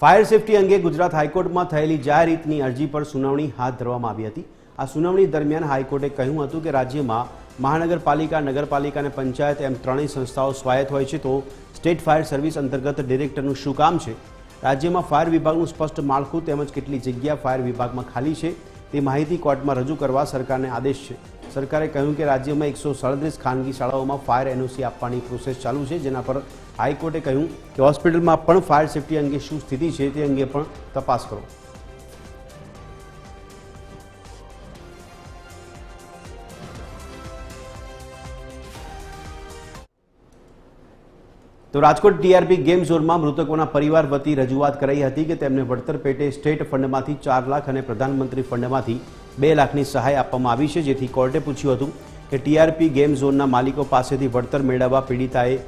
Fire safety અંગે ગુજરાત હાઈકોર્ટમાં થયેલી જાહેર હિતની અરજી પર સુનાવણી હાથ ધરવામાં આવી હતી। આ સુનાવણી દરમિયાન હાઈકોર્ટે કહ્યું હતું કે રાજ્યમાં મહાનગરપાલિકા, નગરપાલિકા અને પંચાયત એમ ત્રણેય સંસ્થાઓ સ્વાયત્ત હોય છે, તો સ્ટેટ ફાયર સર્વિસ અંતર્ગત ડિરેક્ટરનું શું કામ છે? રાજ્યમાં ફાયર વિભાગનું સ્પષ્ટ માળખું તેમજ કેટલી જગ્યા ફાયર વિભાગમાં ખાલી છે તે માહિતી કોર્ટમાં રજૂ કરવા સરકારને આદેશ છે। સરકારે કહ્યું કે રાજ્યમાં 137 ખાનગી શાળાઓમાં ફાયર એનઓસી આપવાની પ્રોસેસ ચાલુ છે, જેના પર હાઈકોર્ટે કહ્યું કે હોસ્પિટલમાં પણ ફાયર સેફટી અંગે શું સ્થિતિ છે તે અંગે પણ તપાસ કરો। તો રાજકોટ ટીઆરપી ગેમ ઝોનમાં મૃતકોના પરિવાર વતી રજૂઆત કરાઈ હતી કે તેમને વળતર પેટે સ્ટેટ ફંડમાંથી 4 લાખ અને પ્રધાનમંત્રી ફંડમાંથી 2 લાખની સહાય આપવામાં આવી છે, જેથી કોર્ટે પૂછ્યું હતું કે ટીઆરપી ગેમ ઝોનના માલિકો પાસેથી વળતર મેળવવા પીડિતાએ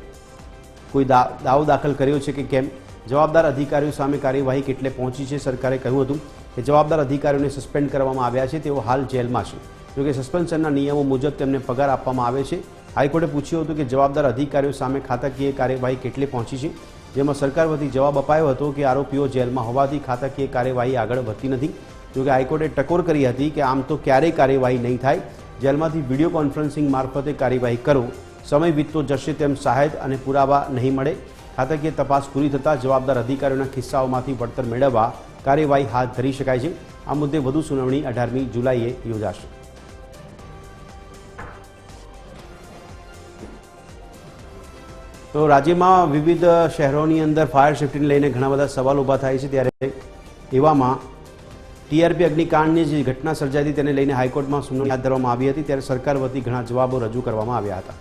કોઈ દાવો દાખલ કર્યો છે કે કેમ? જવાબદાર અધિકારીઓ સામે કાર્યવાહી કેટલે પહોંચી છે? સરકારે કહ્યું હતું કે જવાબદાર અધિકારીઓને સસ્પેન્ડ કરવામાં આવ્યા છે, તેઓ હાલ જેલમાં છે, જોકે સસ્પેન્શનના નિયમો મુજબ તેમને પગાર આપવામાં આવે છે। હાઈકોર્ટે પૂછ્યું હતું કે જવાબદાર અધિકારીઓ સામે ખાતાકીય કાર્યવાહી કેટલે પહોંચી છે, જેમાં સરકાર વતી જવાબ અપાયો હતો કે આરોપીઓ જેલમાં હોવાથી ખાતાકીય કાર્યવાહી આગળ વધતી નથી, જોકે હાઈકોર્ટે ટકોર કરી હતી કે આમ તો ક્યારેય કાર્યવાહી નહીં થાય, જેલમાંથી વિડીયો કોન્ફરન્સિંગ મારફતે કાર્યવાહી કરો, સમય વીતતો જશે તેમ શાહેદ અને પુરાવા નહીં મળે। ખાતાકીય તપાસ પૂરી થતાં જવાબદાર અધિકારીઓના ખિસ્સાઓમાંથી વળતર મેળવવા કાર્યવાહી હાથ ધરી શકાય છે। આ મુદ્દે વધુ સુનાવણી 18મી જુલાઈએ યોજાશે। તો રાજ્યમાં વિવિધ શહેરોની અંદર ફાયર સેફટીને લઈને ઘણા બધા સવાલ ઊભા થાય છે, ત્યારે એવામાં ટીઆરપી અગ્નિકાંડની જે ઘટના સર્જાઈ હતી તેને લઈને હાઈકોર્ટમાં સુનાવણી હાથ ધરવામાં આવી હતી, ત્યારે સરકાર વતી ઘણા જવાબો રજૂ કરવામાં આવ્યા હતા।